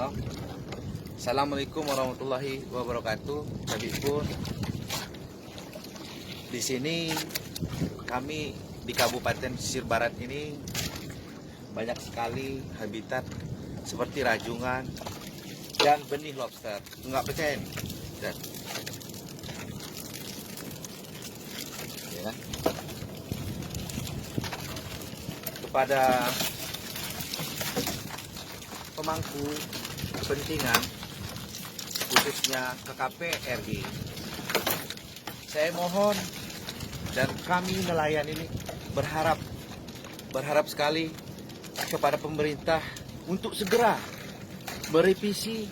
Halo. Assalamualaikum warahmatullahi wabarakatuh. Habibur. Di sini kami di Kabupaten Pesisir Barat ini banyak sekali habitat seperti rajungan dan benih lobster. Enggak percaya nih. Dan ya. Kepada pemangku kepentingan khususnya KKP RI, saya mohon dan kami nelayan ini berharap sekali kepada pemerintah untuk segera merevisi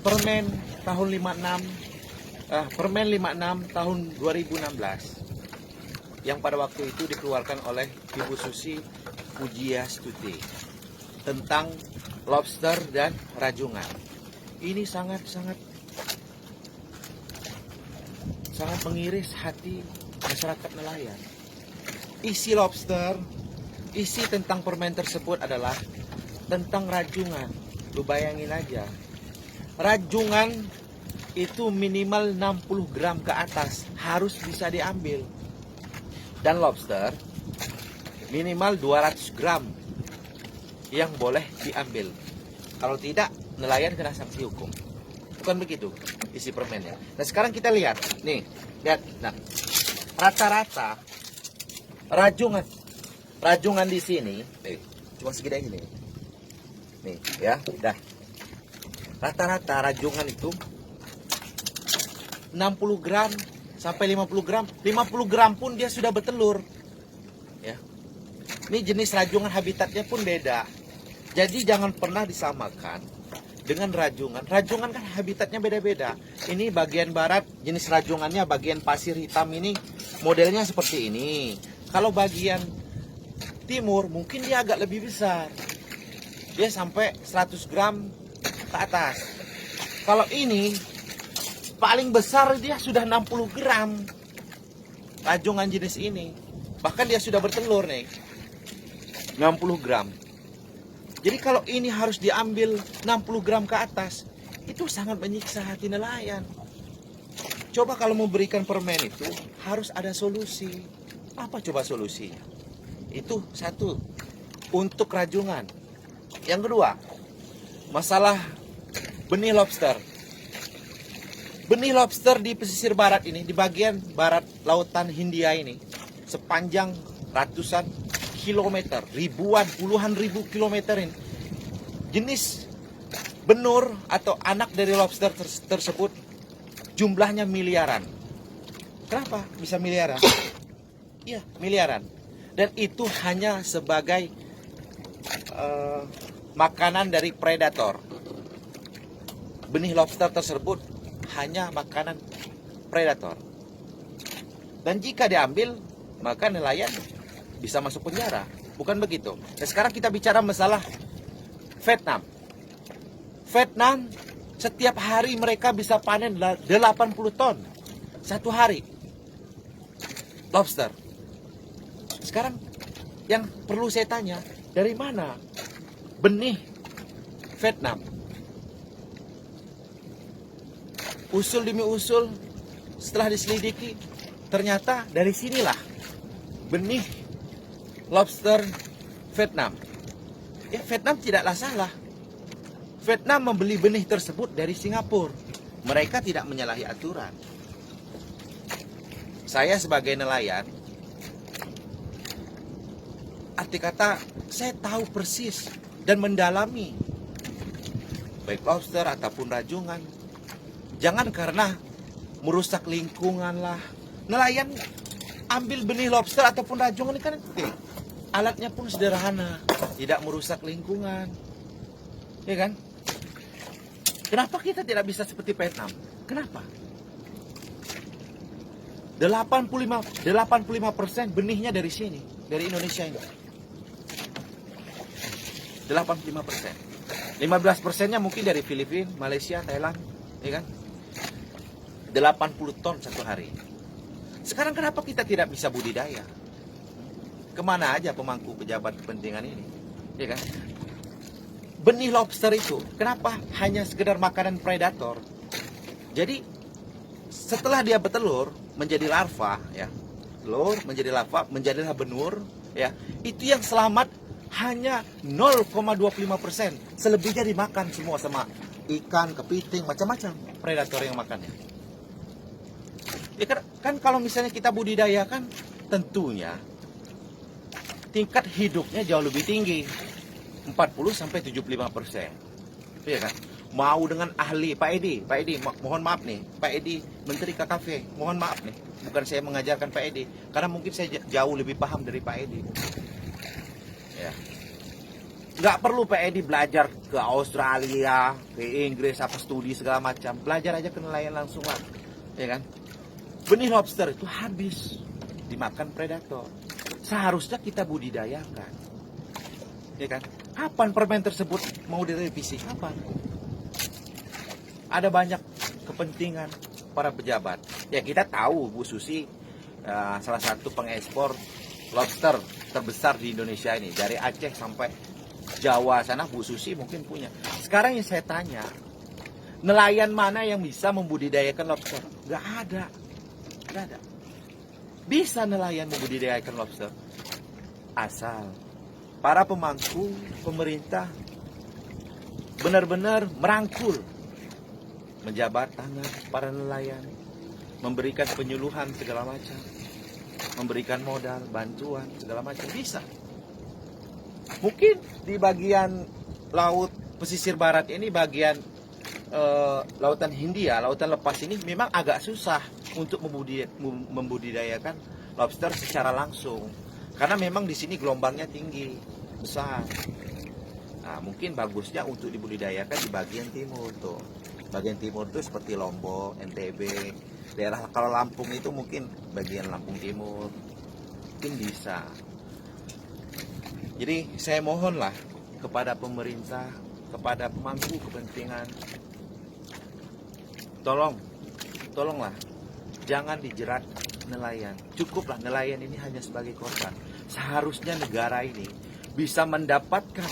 Permen tahun 56 tahun 2016 yang pada waktu itu dikeluarkan oleh Ibu Susi Pujiastuti tentang lobster dan rajungan. Ini sangat mengiris hati masyarakat nelayan. Isi lobster, isi tentang permen tersebut adalah tentang rajungan. Lu bayangin aja, rajungan itu minimal 60 gram ke atas harus bisa diambil, dan lobster minimal 200 gram yang boleh diambil. Kalau tidak, nelayan kena sanksi hukum. Bukan begitu isi permennya. Nah sekarang kita lihat, nih, lihat, nah rata-rata rajungan di sini, nih, cuma segini aja nih, ya, dah. Rata-rata rajungan itu 60 gram sampai 50 gram, 50 gram pun dia sudah bertelur, ya. Ini jenis rajungan habitatnya pun beda. Jadi jangan pernah disamakan dengan rajungan. Rajungan kan habitatnya beda-beda. Ini bagian barat, jenis rajungannya bagian pasir hitam ini modelnya seperti ini. Kalau bagian timur mungkin dia agak lebih besar. Dia sampai 100 gram ke atas. Kalau ini paling besar dia sudah 60 gram. Rajungan jenis ini. Bahkan dia sudah bertelur nih. 60 gram. Jadi kalau ini harus diambil 60 gram ke atas, itu sangat menyiksa hati nelayan. Coba kalau memberikan permen itu, harus ada solusi. Apa coba solusinya? Itu satu, untuk rajungan. Yang kedua, masalah benih lobster. Benih lobster di pesisir barat ini, di bagian barat lautan Hindia ini, sepanjang ratusan kilometer, ribuan, puluhan ribu kilometer ini, jenis benur atau anak dari lobster tersebut jumlahnya miliaran. Kenapa bisa miliaran? Iya, miliaran. Dan itu hanya sebagai makanan dari predator. Benih lobster tersebut hanya makanan predator. Dan jika diambil, maka nelayan bisa masuk penjara. Bukan begitu. Nah, sekarang kita bicara masalah Vietnam. Vietnam setiap hari mereka bisa panen 80 ton satu hari lobster. Sekarang yang perlu saya tanya, dari mana benih Vietnam? Usul demi usul, setelah diselidiki, ternyata dari sinilah benih lobster Vietnam. Ya, Vietnam tidaklah salah. Vietnam membeli benih tersebut dari Singapura. Mereka tidak menyalahi aturan. Saya sebagai nelayan, arti kata saya tahu persis dan mendalami baik lobster ataupun rajungan. Jangan karena merusak lingkungan lah. Nelayan ambil benih lobster ataupun rajungan ini kan alatnya pun sederhana, tidak merusak lingkungan, ya kan? Kenapa kita tidak bisa seperti Vietnam? Kenapa? 85% benihnya dari sini, dari Indonesia ini. 85%. 15%-nya mungkin dari Filipina, Malaysia, Thailand, ya kan? 80 ton satu hari. Sekarang kenapa kita tidak bisa budidaya? Kemana aja pemangku pejabat kepentingan ini, ya kan? benih lobster itu kenapa hanya sekedar makanan predator? Jadi setelah dia bertelur menjadi larva, ya, telur menjadi larva, menjadilah benur, ya, itu yang selamat hanya 0,25%. Selebihnya dimakan semua sama ikan, kepiting, macam-macam predator yang makannya. Ya kan kalau misalnya kita budidayakan, tentunya tingkat hidupnya jauh lebih tinggi, 40-75%. Iya kan? Mau dengan ahli, Pak Edi, mohon maaf nih, Pak Edi, Menteri KKP, mohon maaf nih, bukan saya mengajarkan Pak Edi, karena mungkin saya jauh lebih paham dari Pak Edi. Ya. Nggak perlu Pak Edi belajar ke Australia, ke Inggris, apa studi segala macam, belajar aja ke nelayan langsung lah, ya kan? Benih lobster itu habis dimakan predator. Seharusnya kita budidayakan, ya kan? Kapan permen tersebut mau direvisi? Kapan? Ada banyak kepentingan para pejabat. Ya kita tahu Bu Susi salah satu pengekspor lobster terbesar di Indonesia ini. Dari Aceh sampai Jawa sana Bu Susi mungkin punya. Sekarang yang saya tanya, nelayan mana yang bisa membudidayakan lobster? Gak ada. Gak ada. Bisa nelayan membudidayakan lobster asal para pemangku pemerintah benar-benar merangkul, menjabat tangan para nelayan, memberikan penyuluhan segala macam, memberikan modal, bantuan segala macam, bisa. Mungkin di bagian laut pesisir barat ini, bagian lautan Hindia, lautan lepas ini memang agak susah untuk membudidayakan lobster secara langsung, karena memang di sini gelombangnya tinggi, besar. Nah, mungkin bagusnya untuk dibudidayakan di bagian timur tuh. Bagian timur itu seperti Lombok, NTB, daerah kalau Lampung itu mungkin bagian Lampung Timur, mungkin bisa. Jadi saya mohonlah kepada pemerintah, kepada pemangku kepentingan, tolonglah, jangan dijerat nelayan. Cukuplah nelayan ini hanya sebagai korban. Seharusnya negara ini bisa mendapatkan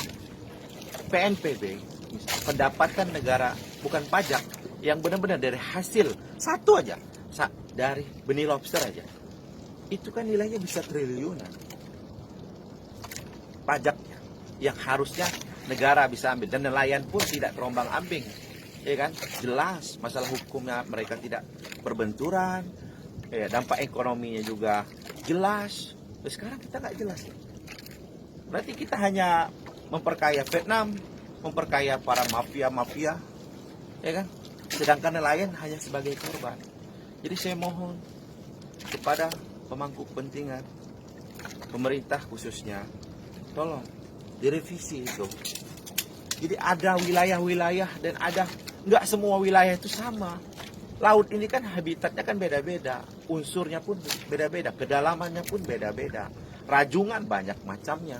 PNBP, pendapatan negara, bukan pajak, yang benar-benar dari hasil satu aja, dari benih lobster aja, itu kan nilainya bisa triliunan. Pajaknya yang harusnya negara bisa ambil, dan nelayan pun tidak terombang-ambing, ya kan? Jelas masalah hukumnya mereka tidak berbenturan, ya, dampak ekonominya juga jelas. Tapi sekarang kita nggak jelas. Berarti kita hanya memperkaya Vietnam, memperkaya para mafia-mafia, ya kan? Sedangkan nelayan hanya sebagai korban. Jadi saya mohon kepada pemangku kepentingan, pemerintah khususnya, tolong direvisi itu. Jadi ada wilayah-wilayah dan ada, nggak semua wilayah itu sama. Laut ini kan habitatnya kan beda-beda, unsurnya pun beda-beda, kedalamannya pun beda-beda, rajungan banyak macamnya.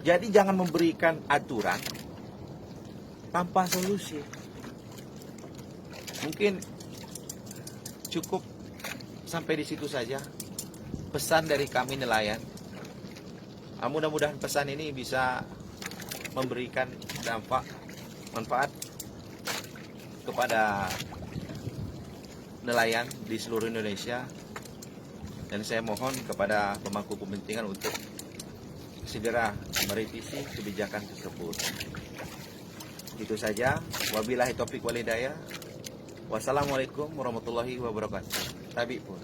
Jadi jangan memberikan aturan tanpa solusi. Mungkin cukup sampai di situ saja pesan dari kami nelayan. Mudah-mudahan pesan ini bisa memberikan manfaat kepada nelayan di seluruh Indonesia. Dan saya mohon kepada pemangku kepentingan untuk segera merevisi kebijakan tersebut. Itu saja. Wabillahi taufiq wal hidayah. Wassalamualaikum warahmatullahi wabarakatuh. Tabi pun.